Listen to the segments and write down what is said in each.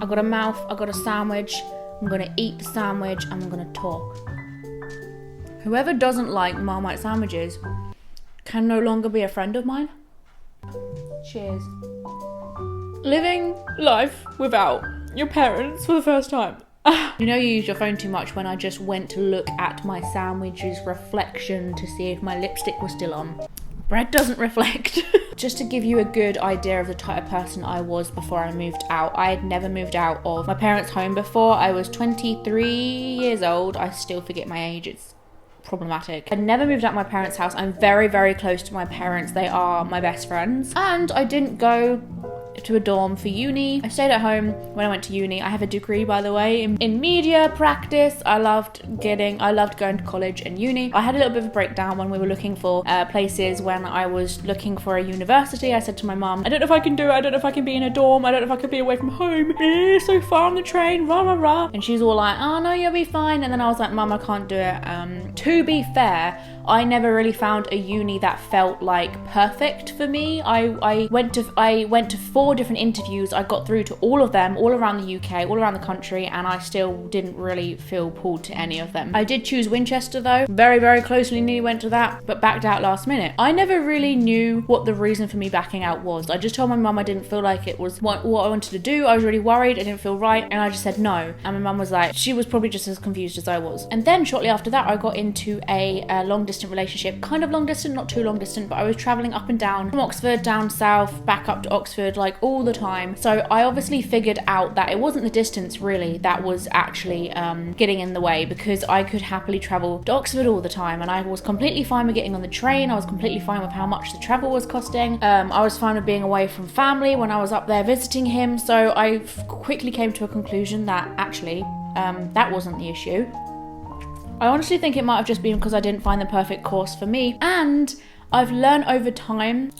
I got a mouth, I got a sandwich. I'm gonna eat the sandwich and I'm gonna talk. Whoever doesn't like Marmite sandwiches can no longer be a friend of mine. Cheers. Living life without your parents for the first time. You know you use your phone too much when I just went to look at my sandwich's reflection to see if my lipstick was still on. Bread doesn't reflect. Just to give you a good idea of the type of person I was before I moved out. I had never moved out of my parents' home before. I was 23 years old. I still forget my age. It's problematic. I never moved out of my parents' house. I'm very, very close to my parents. They are my best friends. And I didn't go to a dorm for uni. I stayed at home when I went to uni. I have a degree, by the way, in media practice. I loved going to college and uni. I had a little bit of a breakdown when we were looking for places when I was looking for a university. I said to my mum, I don't know if I can do it. I don't know if I can be in a dorm. I don't know if I can be away from home. It's so far on the train, rah, rah, rah. And she's all like, oh no, you'll be fine. And then I was like, Mum, I can't do it. To be fair, I never really found a uni that felt like perfect for me. I went to 4 different interviews. I got through to all of them, all around the UK, all around the country, and I still didn't really feel pulled to any of them. I did choose Winchester though. Very, very closely nearly went to that, but backed out last minute. I never really knew what the reason for me backing out was. I just told my mum I didn't feel like it was what I wanted to do. I was really worried. I didn't feel right, and I just said no. And my mum was like, she was probably just as confused as I was. And then shortly after that, I got into a long distance relationship. Kind of long distance, not too long distance, but I was traveling up and down from Oxford down south, back up to Oxford, like all the time. So I obviously figured out that it wasn't the distance really that was actually getting in the way, because I could happily travel to Oxford all the time, and I was completely fine with getting on the train. I was completely fine with how much the travel was costing. I was fine with being away from family when I was up there visiting him. So I quickly came to a conclusion that actually that wasn't the issue. I honestly think it might have just been because I didn't find the perfect course for me. And I've learned over time,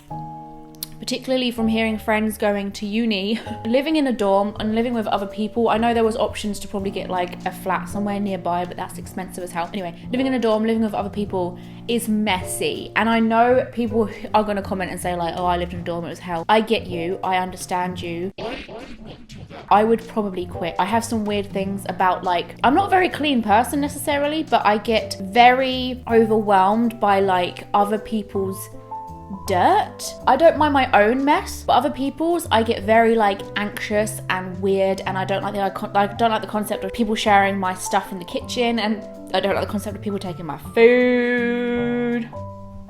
particularly from hearing friends going to uni, living in a dorm and living with other people. I know there was options to probably get like a flat somewhere nearby, but that's expensive as hell. Anyway, living in a dorm, living with other people is messy. And I know people are going to comment and say like, oh, I lived in a dorm, it was hell. I get you. I understand you. I would probably quit. I have some weird things about, like, I'm not a very clean person necessarily, but I get very overwhelmed by like other people's dirt. I don't mind my own mess, but other people's, I get very like anxious and weird, and I don't like the concept of people sharing my stuff in the kitchen, and I don't like the concept of people taking my food.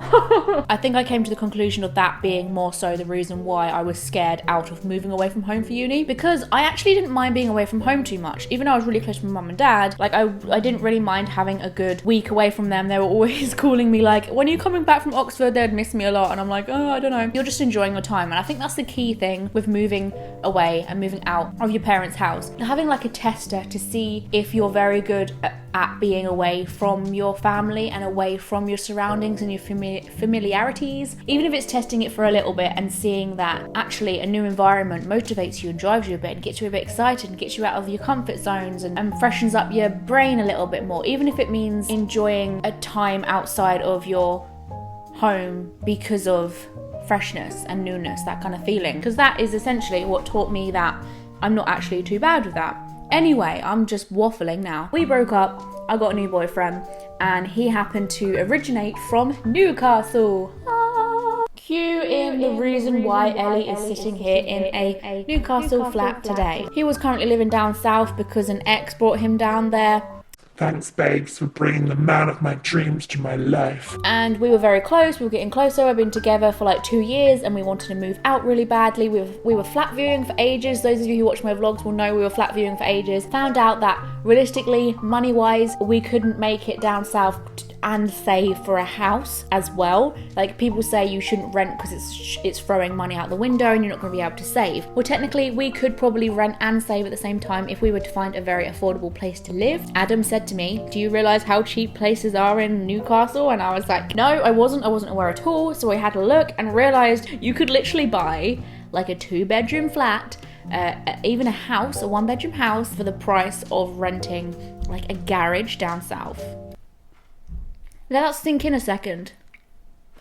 I think I came to the conclusion of that being more so the reason why I was scared out of moving away from home for uni, because I actually didn't mind being away from home too much. Even though I was really close to my mum and dad, like I didn't really mind having a good week away from them. They were always calling me like, when are you coming back from Oxford? They'd miss me a lot, and I'm like, oh, I don't know. You're just enjoying your time. And I think that's the key thing with moving away and moving out of your parents' house. Having like a tester to see if you're very good at being away from your family and away from your surroundings and your familiarities, even if it's testing it for a little bit and seeing that actually a new environment motivates you and drives you a bit and gets you a bit excited and gets you out of your comfort zones and freshens up your brain a little bit more, even if it means enjoying a time outside of your home because of freshness and newness, that kind of feeling, because that is essentially what taught me that I'm not actually too bad with that. Anyway, I'm just waffling now. We broke up, I got a new boyfriend, and he happened to originate from Newcastle. Cue in the reason why Ellie is sitting here in a Newcastle flat today. He was currently living down south because an ex brought him down there. Thanks, babes, for bringing the man of my dreams to my life. And we were very close, we were getting closer. We've been together for like 2 years and we wanted to move out really badly. We were flat viewing for ages. Those of you who watch my vlogs will know we were flat viewing for ages. Found out that realistically, money-wise, we couldn't make it down south and save for a house as well. Like, people say you shouldn't rent because it's throwing money out the window and you're not going to be able to save. Well, technically, we could probably rent and save at the same time if we were to find a very affordable place to live. Adam said to me, do you realise how cheap places are in Newcastle? And I was like, no, I wasn't aware at all. So I had a look and realised you could literally buy like a 2-bedroom flat, even a house, a 1-bedroom house, for the price of renting like a garage down south. Let that sink in a second.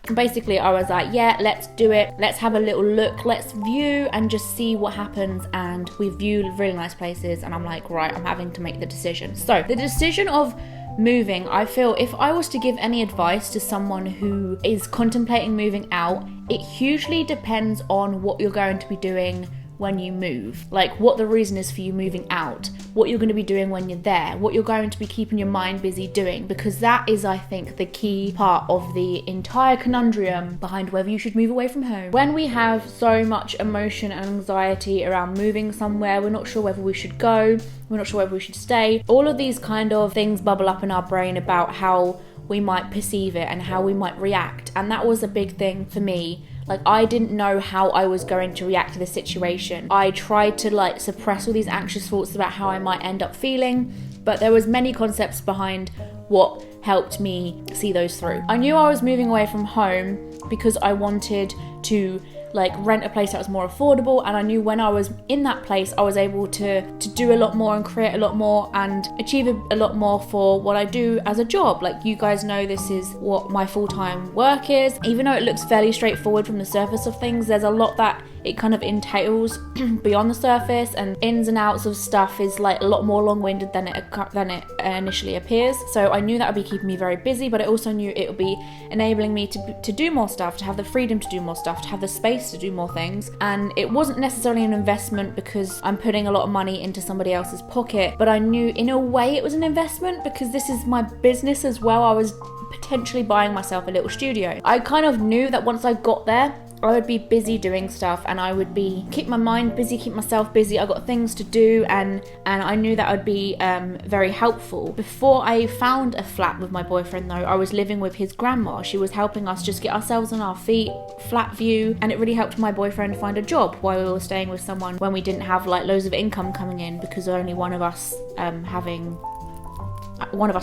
And basically I was like, yeah, let's do it. Let's have a little look. Let's view and just see what happens. And we viewed really nice places. And I'm like, right, I'm having to make the decision. So the decision of moving, I feel if I was to give any advice to someone who is contemplating moving out, it hugely depends on what you're going to be doing when you move, like what the reason is for you moving out, what you're going to be doing when you're there, what you're going to be keeping your mind busy doing, because that is, I think, the key part of the entire conundrum behind whether you should move away from home. When we have so much emotion and anxiety around moving somewhere, we're not sure whether we should go, we're not sure whether we should stay, all of these kind of things bubble up in our brain about how we might perceive it and how we might react. And that was a big thing for me. Like, I didn't know how I was going to react to the situation. I tried to like suppress all these anxious thoughts about how I might end up feeling, but there was many concepts behind what helped me see those through. I knew I was moving away from home because I wanted to like rent a place that was more affordable, and I knew when I was in that place I was able to do a lot more and create a lot more and achieve a lot more for what I do as a job. Like, you guys know this is what my full-time work is. Even though it looks fairly straightforward from the surface of things, there's a lot that it kind of entails beyond the surface, and ins and outs of stuff is like a lot more long-winded than it initially appears. So I knew that would be keeping me very busy, but I also knew it would be enabling me to do more stuff, to have the freedom to do more stuff, to have the space to do more things. And it wasn't necessarily an investment because I'm putting a lot of money into somebody else's pocket, but I knew in a way it was an investment because this is my business as well. I was potentially buying myself a little studio. I kind of knew that once I got there, I would be busy doing stuff, and I would keep my mind busy, keep myself busy. I got things to do, and I knew that would be very helpful. Before I found a flat with my boyfriend though, I was living with his grandma. She was helping us just get ourselves on our feet, flat view, and it really helped my boyfriend find a job while we were staying with someone when we didn't have like loads of income coming in because of only one of us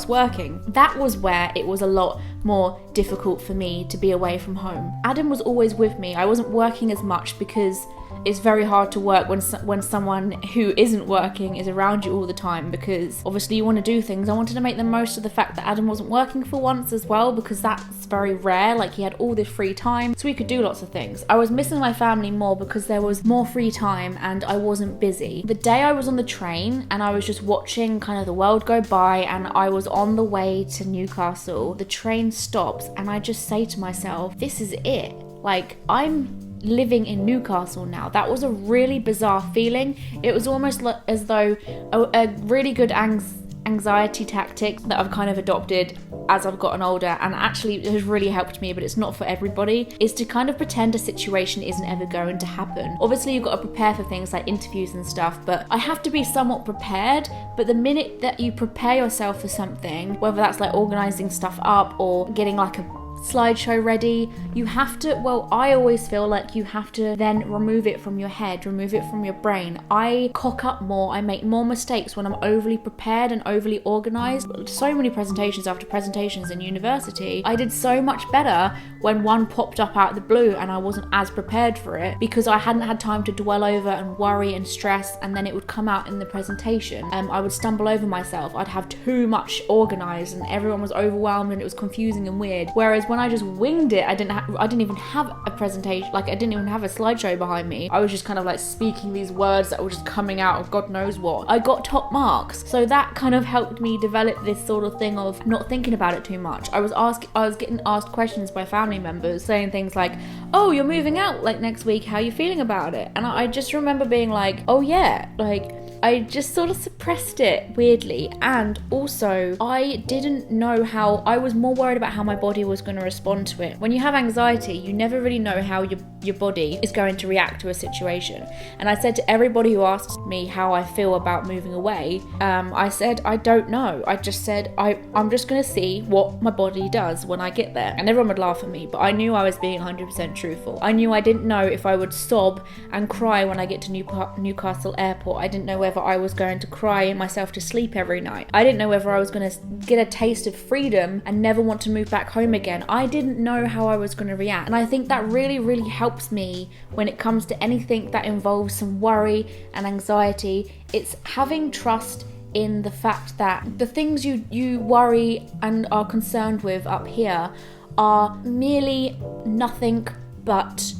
working. That was where it was a lot more difficult for me to be away from home. Adam was always with me. I wasn't working as much because it's very hard to work when someone who isn't working is around you all the time, because obviously you want to do things. I wanted to make the most of the fact that Adam wasn't working for once as well, because that's very rare. Like, he had all this free time so we could do lots of things. I was missing my family more because there was more free time and I wasn't busy. The day I was on the train and I was just watching kind of the world go by, and I was on the way to Newcastle, the train stops and I just say to myself, this is it. Like, I'm living in Newcastle now. That was a really bizarre feeling. It was almost like as though a really good anxiety tactic that I've kind of adopted as I've gotten older, and actually it has really helped me, but it's not for everybody, is to kind of pretend a situation isn't ever going to happen. Obviously you've got to prepare for things like interviews and stuff, but I have to be somewhat prepared. But the minute that you prepare yourself for something, whether that's like organising stuff up or getting like a slideshow ready, you have to, I always feel like you have to then remove it from your head, remove it from your brain. I cock up more, I make more mistakes when I'm overly prepared and overly organised. So many presentations after presentations in university, I did so much better when one popped up out of the blue and I wasn't as prepared for it, because I hadn't had time to dwell over and worry and stress, and then it would come out in the presentation. I would stumble over myself, I'd have too much organised and everyone was overwhelmed and it was confusing and weird. Whereas when I just winged it, I didn't even have a presentation, like I didn't even have a slideshow behind me. I was just kind of like speaking these words that were just coming out of God knows what. I got top marks. So that kind of helped me develop this sort of thing of not thinking about it too much. I was getting asked questions by family members saying things like, oh, you're moving out like next week, how are you feeling about it? And I just remember being like, oh yeah, like I just sort of suppressed it weirdly. And also I didn't know how, I was more worried about how my body was going to respond to it. When you have anxiety, you never really know how your body is going to react to a situation. And I said to everybody who asked me how I feel about moving away, I said, I don't know. I just said, I'm just going to see what my body does when I get there. And everyone would laugh at me, but I knew I was being 100% truthful. I knew I didn't know if I would sob and cry when I get to Newcastle Airport. I didn't know whether I was going to cry myself to sleep every night. I didn't know whether I was going to get a taste of freedom and never want to move back home again. I didn't know how I was going to react. And I think that really, really helps me when it comes to anything that involves some worry and anxiety. It's having trust in the fact that the things you worry and are concerned with up here are merely nothing but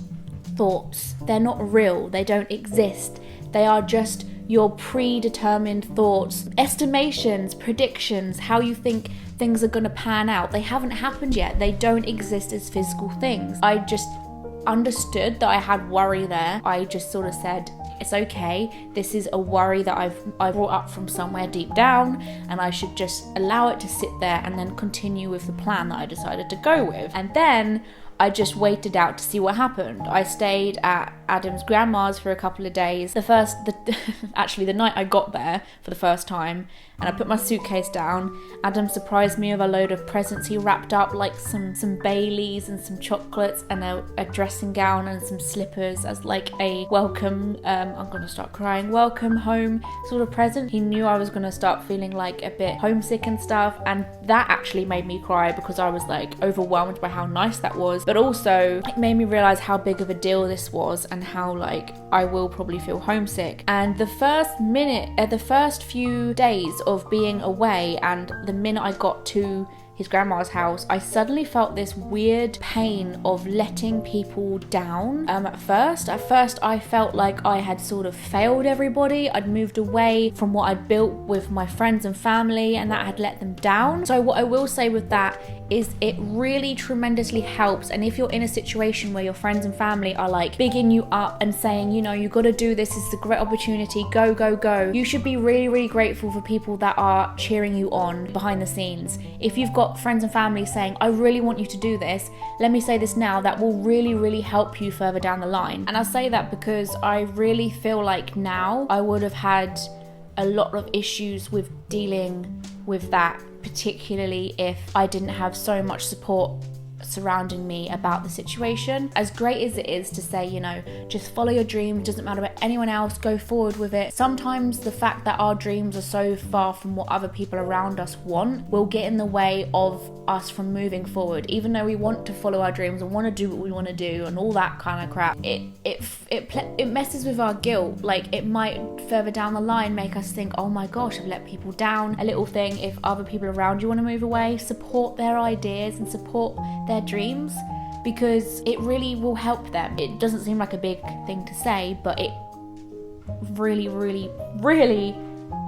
thoughts. They're not real. They don't exist. They are just your predetermined thoughts, estimations, predictions, how you think things are going to pan out. They haven't happened yet. They don't exist as physical things. I just understood that I had worry there. I just sort of said, it's okay. This is a worry that I brought up from somewhere deep down, and I should just allow it to sit there and then continue with the plan that I decided to go with. And then I just waited out to see what happened. I stayed at Adam's grandma's for a couple of days. Actually the night I got there for the first time, and I put my suitcase down, Adam surprised me with a load of presents he wrapped up, like some Baileys and some chocolates and a dressing gown and some slippers as like a welcome, I'm gonna start crying, welcome home sort of present. He knew I was gonna start feeling like a bit homesick and stuff, and that actually made me cry because I was like overwhelmed by how nice that was, but also it made me realize how big of a deal this was and how like I will probably feel homesick. And the first few days of being away, and the minute I got to his grandma's house, I suddenly felt this weird pain of letting people down. At first I felt like I had sort of failed everybody. I'd moved away from what I'd built with my friends and family, and that had let them down. So what I will say with that is it really tremendously helps. And if you're in a situation where your friends and family are like bigging you up and saying, you know, you got to do this is a great opportunity, go, go, go, you should be really, really grateful for people that are cheering you on behind the scenes. If you've got friends and family saying, I really want you to do this, let me say this now, that will really, really help you further down the line. And I say that because I really feel like now I would have had a lot of issues with dealing with that, particularly if I didn't have so much support surrounding me about the situation. As great as it is to say, you know, just follow your dream, doesn't matter about anyone else, go forward with it, sometimes the fact that our dreams are so far from what other people around us want will get in the way of us from moving forward. Even though we want to follow our dreams and want to do what we want to do and all that kind of crap, it messes with our guilt. Like, it might further down the line make us think, oh my gosh, I've let people down. A little thing, if other people around you want to move away, support their ideas and support their dreams, because it really will help them. It doesn't seem like a big thing to say, but it really, really, really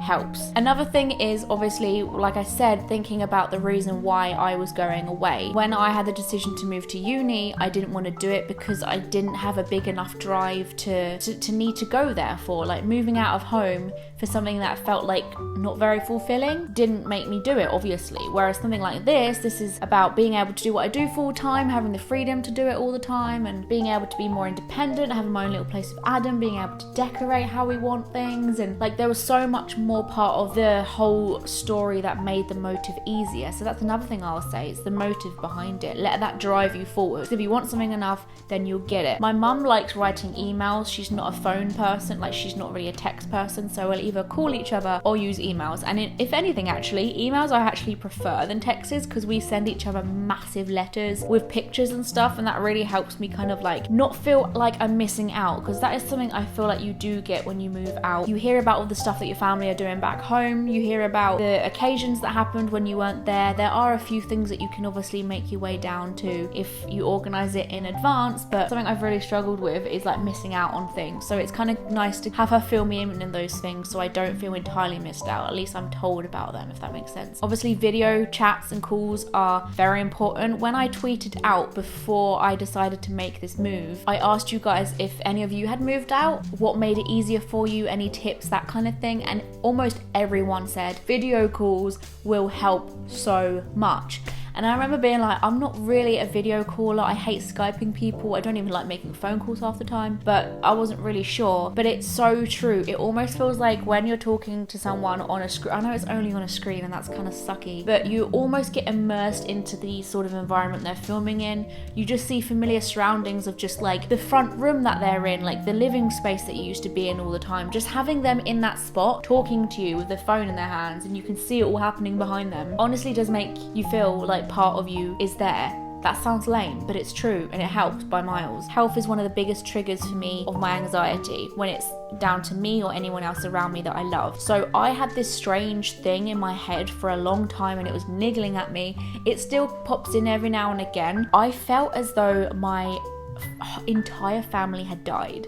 helps. Another thing is, obviously, like I said, thinking about the reason why I was going away. When I had the decision to move to uni, I didn't want to do it because I didn't have a big enough drive to need to go there for. Like, moving out of home for something that felt like not very fulfilling didn't make me do it, obviously. Whereas something like this is about being able to do what I do full time, having the freedom to do it all the time, and being able to be more independent, having my own little place with Adam, being able to decorate how we want things, and like there was so much more part of the whole story that made the motive easier. So that's another thing I'll say, it's the motive behind it. Let that drive you forward. So if you want something enough, then you'll get it. My mum likes writing emails. She's not a phone person, like she's not really a text person, so we'll either call each other or use emails. And if anything, actually, emails I actually prefer than texts, because we send each other massive letters with pictures and stuff, and that really helps me kind of like not feel like I'm missing out, because that is something I feel like you do get when you move out. You hear about all the stuff that your family are doing back home, you hear about the occasions that happened when you weren't there. There are a few things that you can obviously make your way down to if you organise it in advance, but something I've really struggled with is like missing out on things. So it's kind of nice to have her fill me in those things so I don't feel entirely missed out. At least I'm told about them, if that makes sense. Obviously, video chats and calls are very important. When I tweeted out before I decided to make this move, I asked you guys if any of you had moved out, what made it easier for you, any tips, that kind of thing, and almost everyone said video calls will help so much. And I remember being like, I'm not really a video caller. I hate Skyping people. I don't even like making phone calls half the time. But I wasn't really sure. But it's so true. It almost feels like when you're talking to someone on a screen, I know it's only on a screen and that's kind of sucky, but you almost get immersed into the sort of environment they're filming in. You just see familiar surroundings of just like the front room that they're in, like the living space that you used to be in all the time. Just having them in that spot, talking to you with their phone in their hands, and you can see it all happening behind them, honestly does make you feel like part of you is there. That sounds lame, but it's true, and it helps by miles. Health is one of the biggest triggers for me of my anxiety when it's down to me or anyone else around me that I love. So I had this strange thing in my head for a long time, and it was niggling at me. It still pops in every now and again. I felt as though my entire family had died.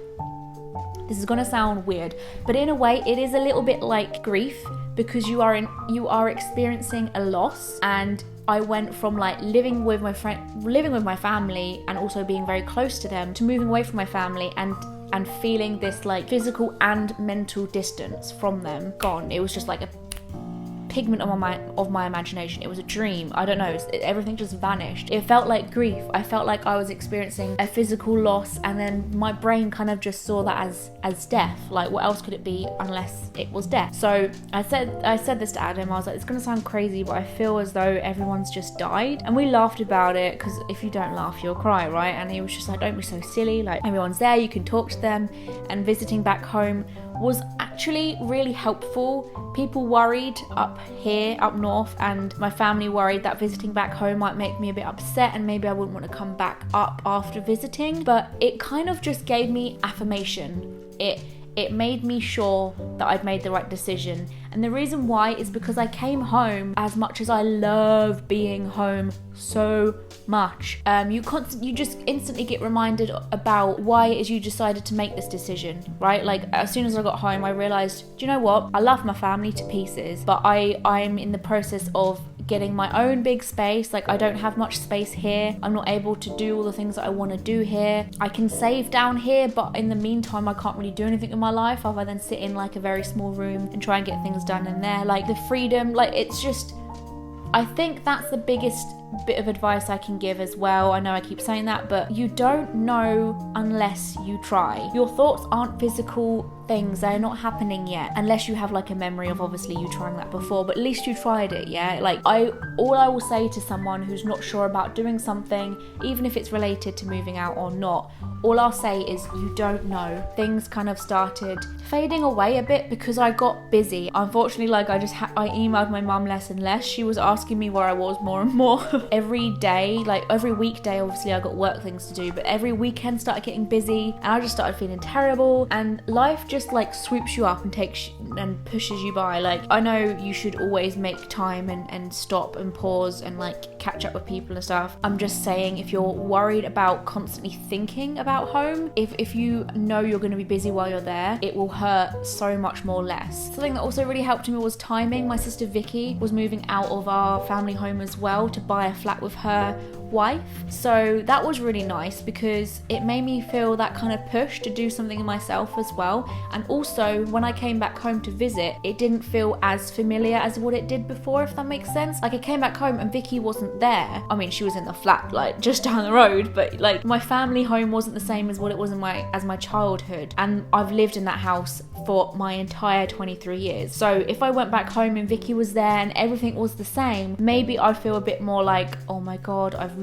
This is gonna sound weird, but in a way it is a little bit like grief, because you are experiencing a loss. And I went from like living with my family and also being very close to them, to moving away from my family and feeling this like physical and mental distance from them gone. It was just like a pigment of my imagination. It was a dream. I don't know. Everything just vanished. It felt like grief. I felt like I was experiencing a physical loss, and then my brain kind of just saw that as death. Like, what else could it be unless it was death? So I said this to Adam. I was like, it's gonna sound crazy, but I feel as though everyone's just died. And we laughed about it, because if you don't laugh, you'll cry, right? And he was just like, don't be so silly. Like, everyone's there. You can talk to them. And visiting back home was actually really helpful. People worried up here, up north, and my family worried that visiting back home might make me a bit upset and maybe I wouldn't want to come back up after visiting. But it kind of just gave me affirmation. It made me sure that I'd made the right decision. And the reason why is because I came home, as much as I love being home so much. You just instantly get reminded about why it is you decided to make this decision, right? Like, as soon as I got home, I realized, do you know what? I love my family to pieces, but I'm in the process of getting my own big space. Like, I don't have much space here. I'm not able to do all the things that I want to do here. I can save down here, but in the meantime I can't really do anything in my life other than sit in like a very small room and try and get things done in there. Like, the freedom, like, it's just, I think that's the biggest bit of advice I can give as well. I know I keep saying that, but you don't know unless you try. Your thoughts aren't physical things, they're not happening yet, unless you have like a memory of obviously you trying that before, but at least you tried it. Yeah, like, all I will say to someone who's not sure about doing something, even if it's related to moving out or not, all I'll say is you don't know. Things kind of started fading away a bit because I got busy. Unfortunately, like, I emailed my mum less and less. She was asking me where I was more and more. Every day, like every weekday, obviously I got work things to do, but every weekend started getting busy and I just started feeling terrible. And life just like swoops you up and takes and pushes you by. Like, I know you should always make time and stop and pause and like catch up with people and stuff. I'm just saying, if you're worried about constantly thinking about home, if you know you're going to be busy while you're there, it will hurt so much more less. Something that also really helped me was timing. My sister Vicky was moving out of our family home as well to buy a flat with her wife, so that was really nice because it made me feel that kind of push to do something in myself as well. And also, when I came back home to visit, it didn't feel as familiar as what it did before, if that makes sense. Like, I came back home and Vicky wasn't there. I mean, she was in the flat like just down the road, but like, my family home wasn't the same as what it was in my childhood, and I've lived in that house for my entire 23 years. So if I went back home and Vicky was there and everything was the same, maybe I'd feel a bit more like, oh my god, I've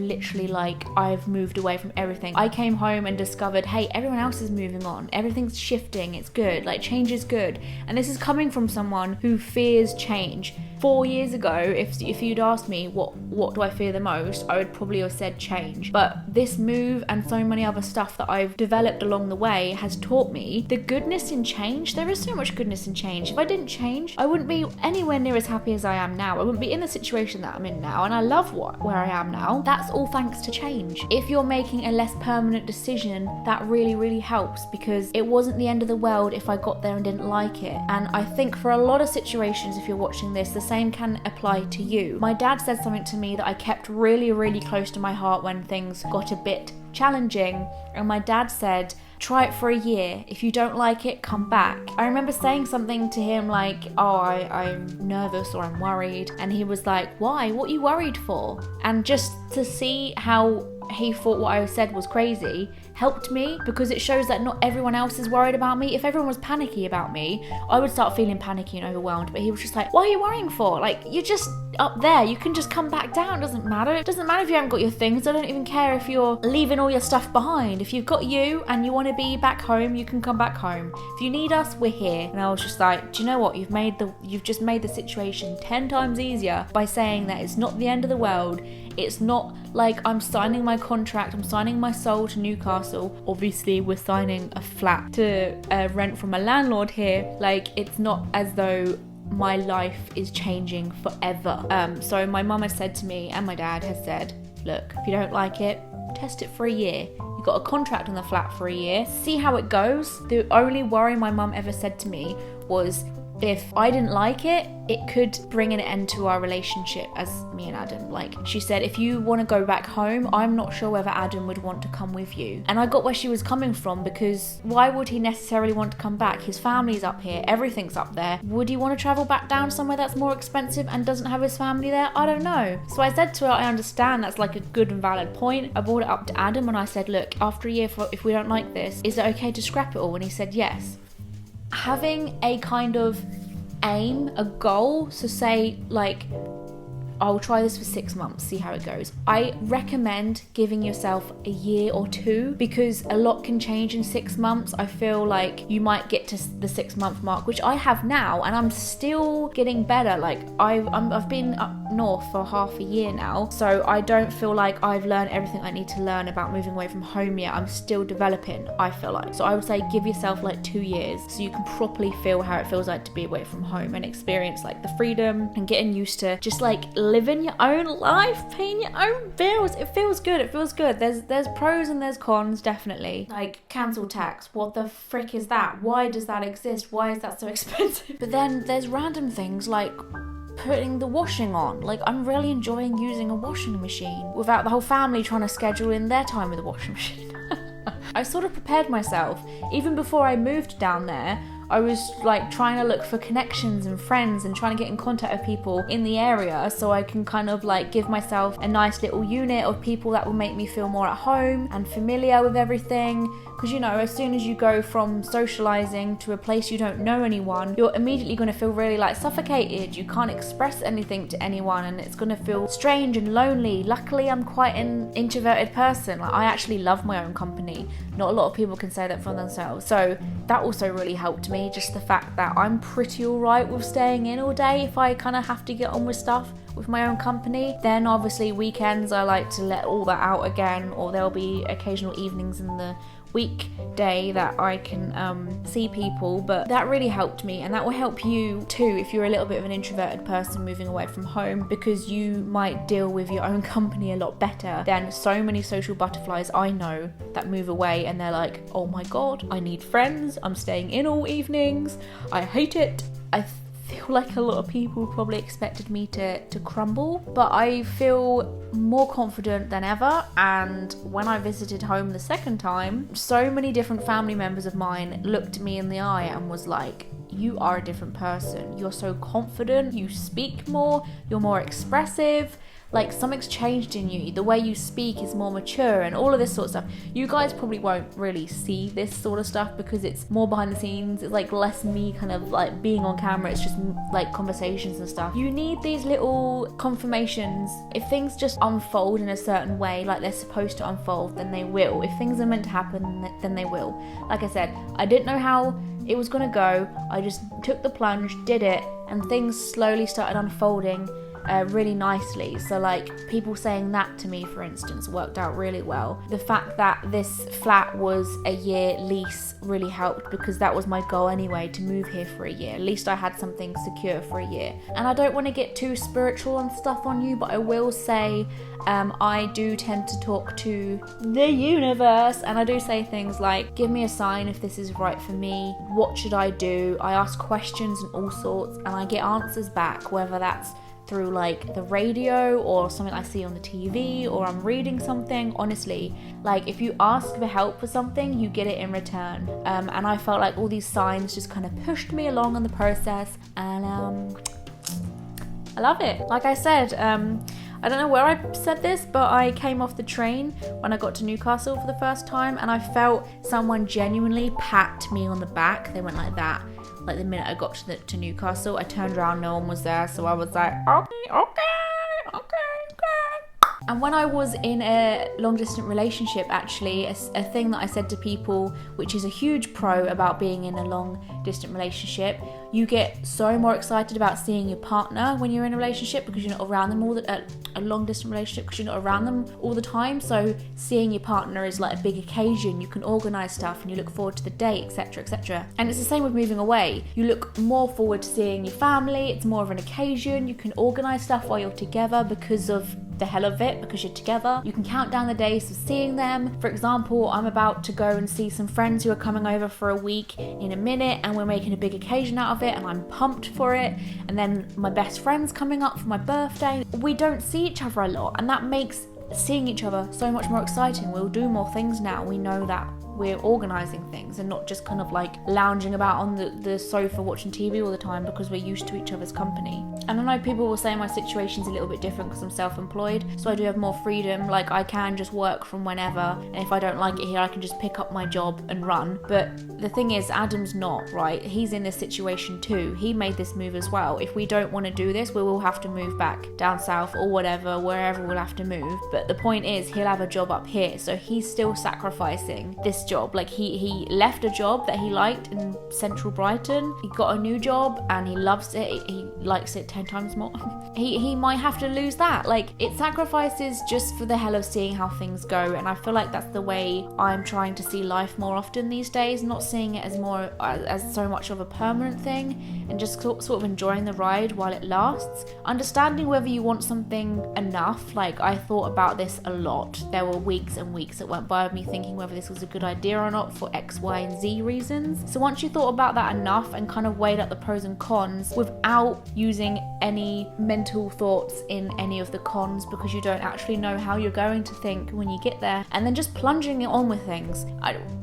moved away from everything. I came home and discovered, hey, everyone else is moving on, everything's shifting, it's good, like, change is good. And this is coming from someone who fears change. 4 years ago, if you'd asked me what do I fear the most, I would probably have said change. But this move and so many other stuff that I've developed along the way has taught me the goodness in change. There is so much goodness in change. If I didn't change, I wouldn't be anywhere near as happy as I am now. I wouldn't be in the situation that I'm in now, and I love where I am now. That's all thanks to change. If you're making a less permanent decision, that really, really helps, because it wasn't the end of the world if I got there and didn't like it. And I think for a lot of situations, if you're watching this, the same can apply to you. My dad said something to me that I kept really, really close to my heart when things got a bit challenging, and my dad said, try it for a year. If you don't like it, come back. I remember saying something to him like, oh, I'm nervous or I'm worried. And he was like, why? What are you worried for? And just to see how he thought what I said was crazy helped me, because it shows that not everyone else is worried about me. If everyone was panicky about me, I would start feeling panicky and overwhelmed. But he was just like, what are you worrying for? Like, you're just up there, you can just come back down. It doesn't matter if you haven't got your things. I don't even care if you're leaving all your stuff behind. If you've got you and you want to be back home, you can come back home. If you need us, we're here. And I was just like, do you know what, you've just made the situation 10 times easier by saying that it's not the end of the world It's not like I'm signing my contract, I'm signing my soul to Newcastle. Obviously, we're signing a flat to rent from a landlord here. Like, it's not as though my life is changing forever. So my mum has said to me, and my dad has said, look, if you don't like it, test it for a year. You got a contract on the flat for a year, see how it goes. The only worry my mum ever said to me was, if I didn't like it, it could bring an end to our relationship as me and Adam. Like, she said, if you want to go back home, I'm not sure whether Adam would want to come with you. And I got where she was coming from, because why would he necessarily want to come back? His family's up here, everything's up there. Would he want to travel back down somewhere that's more expensive and doesn't have his family there? I don't know. So I said to her, I understand, that's like a good and valid point. I brought it up to Adam and I said, look, after a year, if we don't like this, is it okay to scrap it all? And he said yes. Having a kind of aim, a goal, so say like, I'll try this for 6 months, see how it goes. I recommend giving yourself a year or two, because a lot can change in 6 months. I feel like you might get to the 6 month mark, which I have now, and I'm still getting better. Like, I've been up north for half a year now, so I don't feel like I've learned everything I need to learn about moving away from home yet. I'm still developing, I feel like. So I would say give yourself like 2 years so you can properly feel how it feels like to be away from home and experience like the freedom and getting used to just like living your own life, paying your own bills. It feels good. There's pros and there's cons, definitely. Like, council tax, what the frick is that? Why does that exist? Why is that so expensive? But then there's random things like putting the washing on. Like, I'm really enjoying using a washing machine without the whole family trying to schedule in their time with the washing machine. I sort of prepared myself. Even before I moved down there, I was like trying to look for connections and friends and trying to get in contact with people in the area, so I can kind of like give myself a nice little unit of people that will make me feel more at home and familiar with everything. Because, you know, as soon as you go from socializing to a place you don't know anyone, you're immediately going to feel really like suffocated. You can't express anything to anyone and it's going to feel strange and lonely. Luckily, I'm quite an introverted person. Like, I actually love my own company. Not a lot of people can say that for themselves. So that also really helped me. Just the fact that I'm pretty alright with staying in all day if I kind of have to get on with stuff with my own company. Then obviously weekends I like to let all that out again, or there'll be occasional evenings in the weekday that I can see people. But that really helped me, and that will help you too if you're a little bit of an introverted person moving away from home, because you might deal with your own company a lot better than so many social butterflies I know that move away and they're like, oh my god, I need friends, I'm staying in all evenings, I hate it. I feel like a lot of people probably expected me to crumble, but I feel more confident than ever. And when I visited home the second time, so many different family members of mine looked me in the eye and was like, you are a different person, you're so confident, you speak more, you're more expressive, like something's changed in you, the way you speak is more mature and all of this sort of stuff. You guys probably won't really see this sort of stuff because it's more behind the scenes. It's like less me kind of like being on camera, it's just like conversations and stuff. You need these little confirmations. If things just unfold in a certain way, like they're supposed to unfold, then they will. If things are meant to happen, then they will. Like I said, I didn't know how it was gonna go. I just took the plunge, did it, and things slowly started unfolding really nicely. So like people saying that to me, for instance, worked out really well. The fact that this flat was a year lease really helped, because that was my goal anyway, to move here for a year. At least I had something secure for a year. And I don't want to get too spiritual and stuff on you, but I will say I do tend to talk to the universe, and I do say things like, give me a sign if this is right for me, what should I do? I ask questions and all sorts, and I get answers back, whether that's through like the radio or something I see on the TV, or I'm reading something. Honestly, like if you ask for help for something, you get it in return. And I felt like all these signs just kind of pushed me along in the process, and I love it. Like I said, I don't know where I said this, but I came off the train when I got to Newcastle for the first time, and I felt someone genuinely pat me on the back. They went like that. Like the minute I got to Newcastle, I turned around, no one was there, so I was like, okay. And when I was in a long distance relationship, actually, a thing that I said to people, which is a huge pro about being in a long distant relationship, you get so more excited about seeing your partner when you're in a relationship because you're not around them a long distance relationship because you're not around them all the time. So seeing your partner is like a big occasion. You can organize stuff and you look forward to the date, etc., etc. And it's the same with moving away. You look more forward to seeing your family. It's more of an occasion. You can organize stuff while you're together because of the hell of it, because you're together. You can count down the days of seeing them. For example, I'm about to go and see some friends who are coming over for a week in a minute, and we're making a big occasion out of it, and I'm pumped for it. And then my best friend's coming up for my birthday. We don't see each other a lot, and that makes seeing each other so much more exciting. We'll do more things now. We know that we're organising things and not just kind of like lounging about on the sofa watching TV all the time because we're used to each other's company. And I know people will say my situation's a little bit different because I'm self-employed, so I do have more freedom. Like, I can just work from whenever, and if I don't like it here, I can just pick up my job and run. But the thing is, Adam's not, right? He's in this situation too. He made this move as well. If we don't want to do this, we will have to move back down south or whatever, wherever we'll have to move. But the point is, he'll have a job up here, so he's still sacrificing this job. Like, he left a job that he liked in central Brighton. He got a new job and he loves it. He likes it 10 times more. he might have to lose that. Like, it sacrifices just for the hell of seeing how things go, and I feel like that's the way I'm trying to see life more often these days, not seeing it as more as so much of a permanent thing, and just sort of enjoying the ride while it lasts. Understanding whether you want something enough. Like, I thought about this a lot. There were weeks and weeks that went by of me thinking whether this was a good idea or not for X, Y, and Z reasons. So once you thought about that enough and kind of weighed up the pros and cons without using any mental thoughts in any of the cons, because you don't actually know how you're going to think when you get there, and then just plunging it on with things.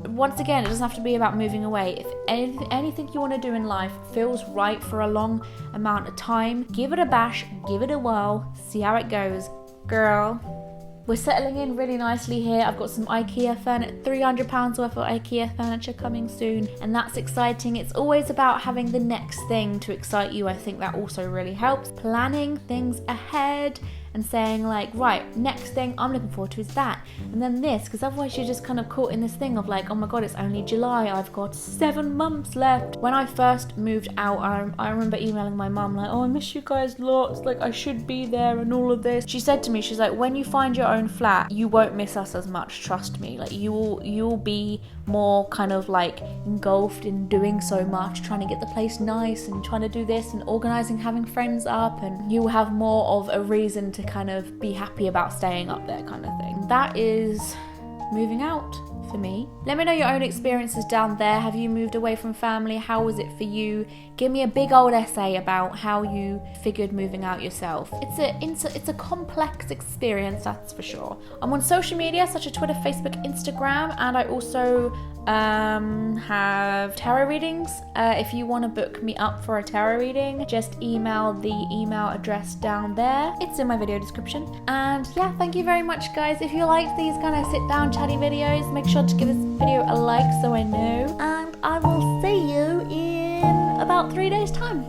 Once again, it doesn't have to be about moving away. If anything you want to do in life feels right for a long amount of time, give it a bash, give it a whirl, see how it goes. Girl, we're settling in really nicely here. I've got some IKEA furniture, £300 worth of IKEA furniture coming soon, and that's exciting. It's always about having the next thing to excite you. I think that also really helps. Planning things ahead and saying like, right, next thing I'm looking forward to is that, and then this, because otherwise you're just kind of caught in this thing of like, oh my god, it's only July, I've got 7 months left. When I first moved out, I remember emailing my mum like, oh, I miss you guys lots, like I should be there and all of this. She said to me, she's like, when you find your own flat, you won't miss us as much, trust me. Like, you'll be more kind of like engulfed in doing so much, trying to get the place nice and trying to do this and organising, having friends up, and you'll have more of a reason to kind of be happy about staying up there, kind of thing. That is moving out for me. Let me know your own experiences down there. Have you moved away from family? How was it for you? Give me a big old essay about how you figured moving out yourself. It's a complex experience, that's for sure. I'm on social media such as Twitter, Facebook, Instagram, and I also have tarot readings. If you want to book me up for a tarot reading, just email the email address down there. It's in my video description. And yeah, thank you very much, guys. If you liked these kind of sit down chatty videos, make sure to give this video a like so I know, and I will see you in about 3 days time.